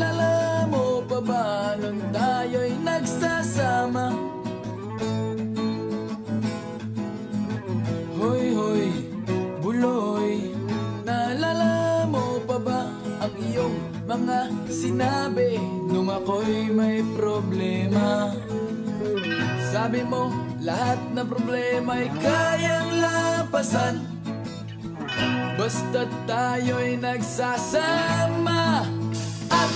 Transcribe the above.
Naalala mo pa ba nung tayo'y nagsasama? Hoy, hoy, buloy, naalala mo pa ba ang iyong mga sinabi nung ako'y may problema? Sabi mo, lahat na problema'y kayang lapasan basta't tayo'y nagsasama at